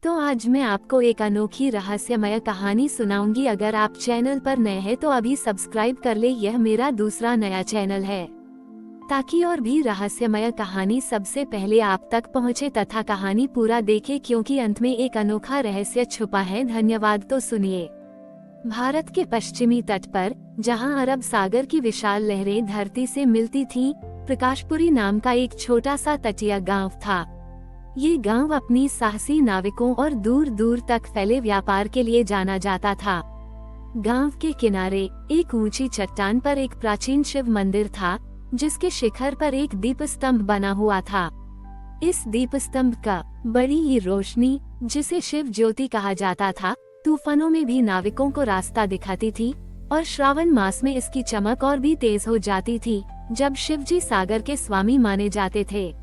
तो आज मैं आपको एक अनोखी रहस्यमय कहानी सुनाऊंगी। अगर आप चैनल पर नए हैं तो अभी सब्सक्राइब कर ले, यह मेरा दूसरा नया चैनल है ताकि और भी रहस्यमय कहानी सबसे पहले आप तक पहुंचे तथा कहानी पूरा देखें, क्योंकि अंत में एक अनोखा रहस्य छुपा है। धन्यवाद। तो सुनिए। भारत के पश्चिमी तट पर, जहां अरब सागर की विशाल लहरें धरती से मिलती थीं, प्रकाशपुरी नाम का एक छोटा सा तटीय गांव था। ये गांव अपनी साहसी नाविकों और दूर दूर तक फैले व्यापार के लिए जाना जाता था। गांव के किनारे एक ऊंची चट्टान पर एक प्राचीन शिव मंदिर था, जिसके शिखर पर एक दीपस्तंभ बना हुआ था। इस दीपस्तंभ का बड़ी ही रोशनी, जिसे शिव ज्योति कहा जाता था, तूफानों में भी नाविकों को रास्ता दिखाती थी और श्रावण मास में इसकी चमक और भी तेज हो जाती थी, जब शिवजी सागर के स्वामी माने जाते थे।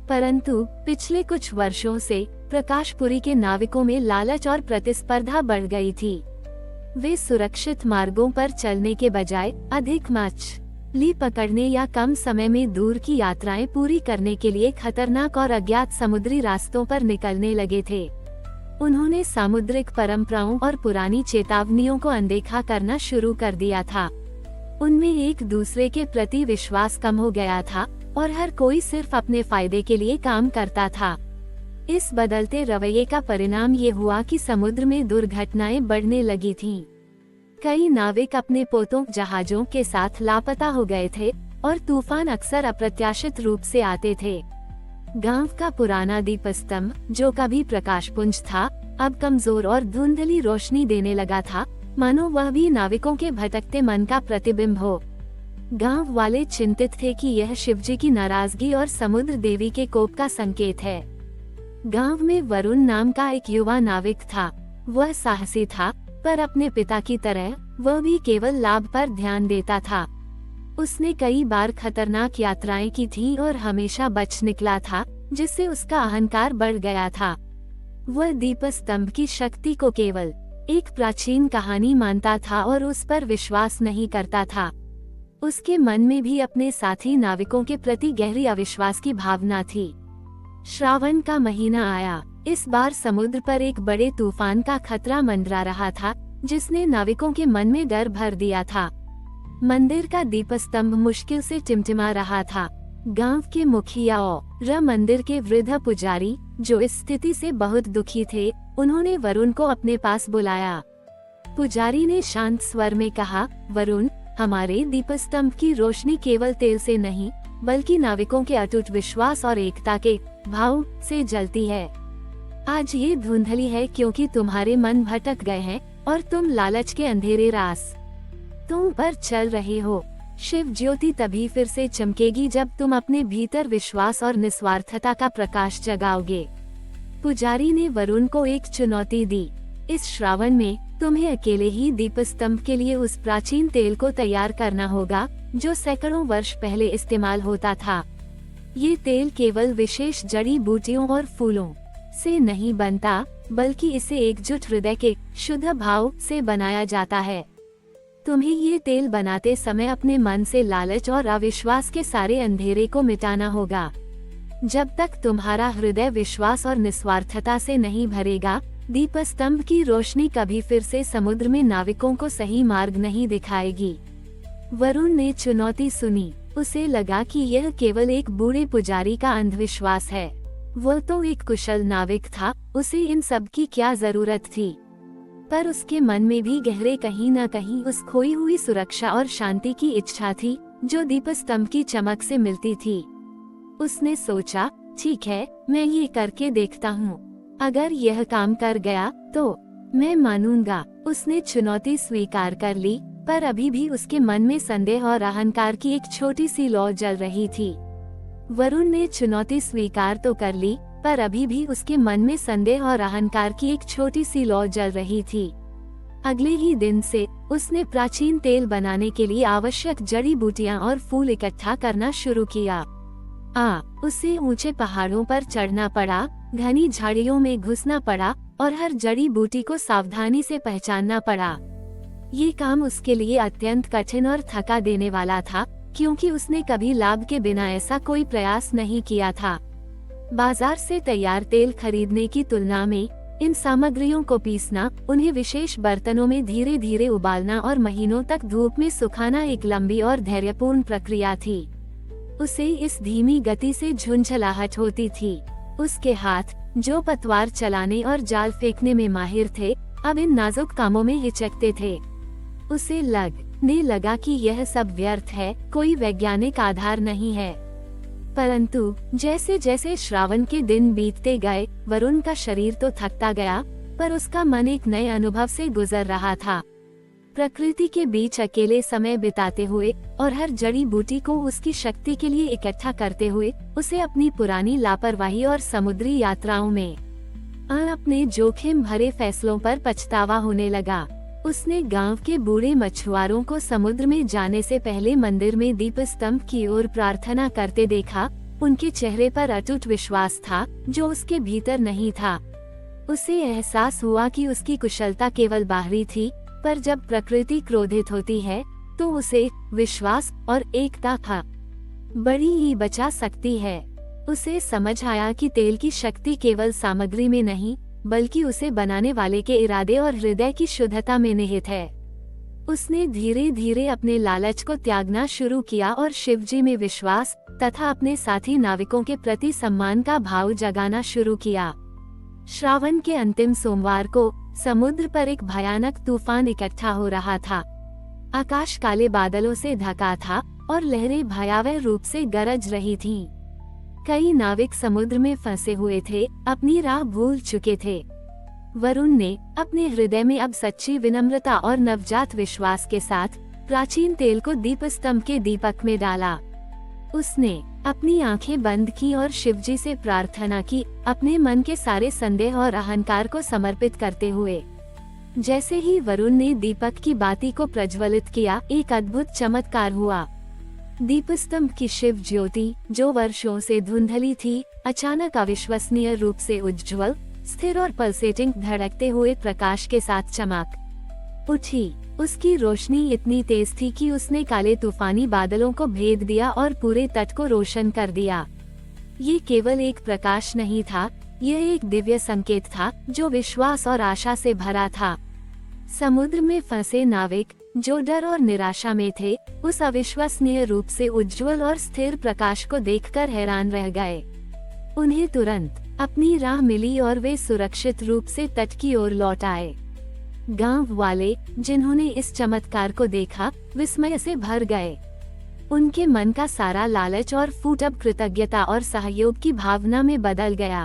परंतु पिछले कुछ वर्षों से प्रकाशपुरी के नाविकों में लालच और प्रतिस्पर्धा बढ़ गई थी। वे सुरक्षित मार्गों पर चलने के बजाय अधिक मछली पकड़ने या कम समय में दूर की यात्राएं पूरी करने के लिए खतरनाक और अज्ञात समुद्री रास्तों पर निकलने लगे थे। उन्होंने सामुद्रिक परंपराओं और पुरानी चेतावनियों को अनदेखा करना शुरू कर दिया था। उनमें एक दूसरे के प्रति विश्वास कम हो गया था और हर कोई सिर्फ अपने फायदे के लिए काम करता था। इस बदलते रवैये का परिणाम ये हुआ कि समुद्र में दुर्घटनाएं बढ़ने लगी थीं। कई नाविक अपने पोतों जहाजों के साथ लापता हो गए थे और तूफान अक्सर अप्रत्याशित रूप से आते थे। गांव का पुराना दीपस्तंभ, जो कभी प्रकाशपुंज था, अब कमजोर और धुंधली रोशनी देने लगा था, मानो वह भी नाविकों के भटकते मन का प्रतिबिंब हो। गांव वाले चिंतित थे कि यह शिवजी की नाराजगी और समुद्र देवी के कोप का संकेत है। गांव में वरुण नाम का एक युवा नाविक था। वह साहसी था, पर अपने पिता की तरह वह भी केवल लाभ पर ध्यान देता था। उसने कई बार खतरनाक यात्राएं की थीं और हमेशा बच निकला था, जिससे उसका अहंकार बढ़ गया था। वह दीपस्तंभ की शक्ति को केवल एक प्राचीन कहानी मानता था और उस पर विश्वास नहीं करता था। उसके मन में भी अपने साथी नाविकों के प्रति गहरी अविश्वास की भावना थी। श्रावण का महीना आया। इस बार समुद्र पर एक बड़े तूफान का खतरा मंडरा रहा था, जिसने नाविकों के मन में डर भर दिया था। मंदिर का दीपस्तंभ मुश्किल से टिमटिमा रहा था। गांव के मुखिया और मंदिर के वृद्ध पुजारी, जो इस स्थिति से बहुत दुखी थे, उन्होंने वरुण को अपने पास बुलाया। पुजारी ने शांत स्वर में कहा, वरुण, हमारे दीपस्तंभ की रोशनी केवल तेल से नहीं, बल्कि नाविकों के अटूट विश्वास और एकता के भाव से जलती है। आज ये धुंधली है क्योंकि तुम्हारे मन भटक गए हैं और तुम लालच के अंधेरे रास्तों पर चल रहे हो। शिव ज्योति तभी फिर से चमकेगी जब तुम अपने भीतर विश्वास और निस्वार्थता का प्रकाश जगाओगे। पुजारी ने वरुण को एक चुनौती दी। इस श्रावण में तुम्हें अकेले ही दीपस्तंभ के लिए उस प्राचीन तेल को तैयार करना होगा, जो सैकड़ों वर्ष पहले इस्तेमाल होता था। ये तेल केवल विशेष जड़ी बूटियों और फूलों से नहीं बनता, बल्कि इसे एकजुट हृदय के शुद्ध भाव से बनाया जाता है। तुम्हें ये तेल बनाते समय अपने मन से लालच और अविश्वास के सारे अंधेरे को मिटाना होगा। जब तक तुम्हारा हृदय विश्वास और निस्वार्थता से नहीं भरेगा, दीपस्तंभ की रोशनी कभी फिर से समुद्र में नाविकों को सही मार्ग नहीं दिखाएगी। वरुण ने चुनौती सुनी। उसे लगा कि यह केवल एक बूढ़े पुजारी का अंधविश्वास है। वह तो एक कुशल नाविक था, उसे इन सब की क्या जरूरत थी। पर उसके मन में भी गहरे कहीं न कहीं उस खोई हुई सुरक्षा और शांति की इच्छा थी, जो दीपस्तंभ की चमक से मिलती थी। उसने सोचा, ठीक है, मैं ये करके देखता हूँ। अगर यह काम कर गया तो मैं मानूंगा। उसने चुनौती स्वीकार कर ली, पर अभी भी उसके मन में संदेह और अहंकार की एक छोटी सी लौ जल रही थी। वरुण ने चुनौती स्वीकार तो कर ली, पर अभी भी उसके मन में संदेह और अहंकार की एक छोटी सी लौ जल रही थी। अगले ही दिन से उसने प्राचीन तेल बनाने के लिए आवश्यक जड़ी बूटियां और फूल इकट्ठा करना शुरू किया। उसे ऊंचे पहाड़ों पर चढ़ना पड़ा, घनी झाड़ियों में घुसना पड़ा और हर जड़ी बूटी को सावधानी से पहचानना पड़ा। ये काम उसके लिए अत्यंत कठिन और थका देने वाला था, क्योंकि उसने कभी लाभ के बिना ऐसा कोई प्रयास नहीं किया था। बाजार से तैयार तेल खरीदने की तुलना में इन सामग्रियों को पीसना, उन्हें विशेष बर्तनों में धीरे धीरे उबालना और महीनों तक धूप में सुखाना एक लंबी और धैर्यपूर्ण प्रक्रिया थी। उसे इस धीमी गति से झुंझलाहट होती थी। उसके हाथ, जो पतवार चलाने और जाल फेंकने में माहिर थे, अब इन नाजुक कामों में हिचकते थे। उसे लगने लगा कि यह सब व्यर्थ है, कोई वैज्ञानिक आधार नहीं है। परंतु जैसे जैसे श्रावण के दिन बीतते गए, वरुण का शरीर तो थकता गया, पर उसका मन एक नए अनुभव से गुजर रहा था। प्रकृति के बीच अकेले समय बिताते हुए और हर जड़ी बूटी को उसकी शक्ति के लिए इकट्ठा करते हुए उसे अपनी पुरानी लापरवाही और समुद्री यात्राओं में अपने जोखिम भरे फैसलों पर पछतावा होने लगा। उसने गांव के बूढ़े मछुआरों को समुद्र में जाने से पहले मंदिर में दीप स्तंभ की ओर प्रार्थना करते देखा। उनके चेहरे पर अटूट विश्वास था, जो उसके भीतर नहीं था। उसे एहसास हुआ कि उसकी कुशलता केवल बाहरी थी, पर जब प्रकृति क्रोधित होती है तो उसे विश्वास और एकता था बड़ी ही बचा सकती है। उसे समझ आया कि तेल की शक्ति केवल सामग्री में नहीं, बल्कि उसे बनाने वाले के इरादे और हृदय की शुद्धता में निहित है। उसने धीरे धीरे अपने लालच को त्यागना शुरू किया और शिवजी में विश्वास तथा अपने साथी नाविकों के प्रति सम्मान का भाव जगाना शुरू किया। श्रावण के अंतिम सोमवार को समुद्र पर एक भयानक तूफान इकट्ठा हो रहा था। आकाश काले बादलों से ढका था और लहरें भयावह रूप से गरज रही थीं। कई नाविक समुद्र में फंसे हुए थे, अपनी राह भूल चुके थे। वरुण ने अपने हृदय में अब सच्ची विनम्रता और नवजात विश्वास के साथ प्राचीन तेल को दीप स्तंभ के दीपक में डाला। उसने अपनी आंखें बंद की और शिवजी से प्रार्थना की, अपने मन के सारे संदेह और अहंकार को समर्पित करते हुए। जैसे ही वरुण ने दीपक की बाती को प्रज्वलित किया, एक अद्भुत चमत्कार हुआ। दीपस्तंभ की शिव ज्योति, जो वर्षों से धुंधली थी, अचानक अविश्वसनीय रूप से उज्ज्वल, स्थिर और पल्सेटिंग धड़कते हुए प्रकाश के साथ चमक उठी। उसकी रोशनी इतनी तेज थी कि उसने काले तूफानी बादलों को भेद दिया और पूरे तट को रोशन कर दिया। ये केवल एक प्रकाश नहीं था, यह एक दिव्य संकेत था जो विश्वास और आशा से भरा था। समुद्र में फंसे नाविक, जो डर और निराशा में थे, उस अविश्वसनीय रूप से उज्जवल और स्थिर प्रकाश को देखकर हैरान रह गए। उन्हें तुरंत अपनी राह मिली और वे सुरक्षित रूप से तट की ओर लौट आए। गांव वाले, जिन्होंने इस चमत्कार को देखा, विस्मय से भर गए। उनके मन का सारा लालच और फूट अब कृतज्ञता और सहयोग की भावना में बदल गया।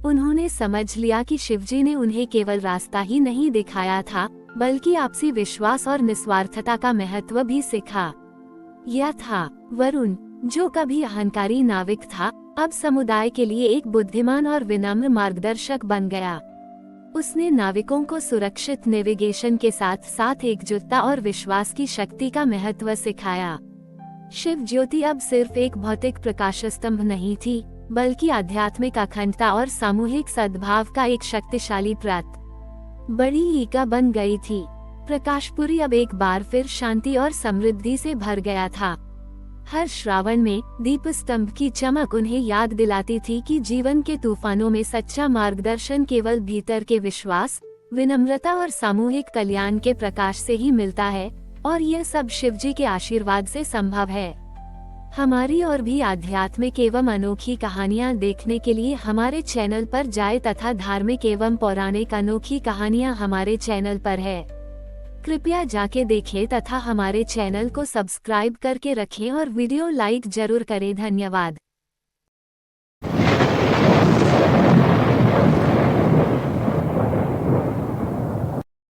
उन्होंने समझ लिया कि शिवजी ने उन्हें केवल रास्ता ही नहीं दिखाया था, बल्कि आपसी विश्वास और निस्वार्थता का महत्व भी सिखा। यह था वरुण, जो कभी अहंकारी नाविक था, अब समुदाय के लिए एक बुद्धिमान और विनम्र मार्गदर्शक बन गया। उसने नाविकों को सुरक्षित नेविगेशन के साथ साथ एकजुटता और विश्वास की शक्ति का महत्व सिखाया। शिव ज्योति अब सिर्फ एक भौतिक प्रकाश स्तंभ नहीं थी, बल्कि आध्यात्मिक अखंडता और सामूहिक सद्भाव का एक शक्तिशाली प्रतीक बड़ी ईका बन गई थी। प्रकाशपुरी अब एक बार फिर शांति और समृद्धि से भर गया था। हर श्रावण में दीप स्तंभ की चमक उन्हें याद दिलाती थी कि जीवन के तूफानों में सच्चा मार्गदर्शन केवल भीतर के विश्वास, विनम्रता और सामूहिक कल्याण के प्रकाश से ही मिलता है, और यह सब शिवजी के आशीर्वाद से संभव है। हमारी और भी आध्यात्मिक एवं अनोखी कहानियाँ देखने के लिए हमारे चैनल पर जाएं तथा धार्मिक एवं पौराणिक अनोखी कहानियाँ हमारे चैनल पर है। कृपया जाके देखें तथा हमारे चैनल को सब्सक्राइब करके रखें और वीडियो लाइक जरूर करें। धन्यवाद।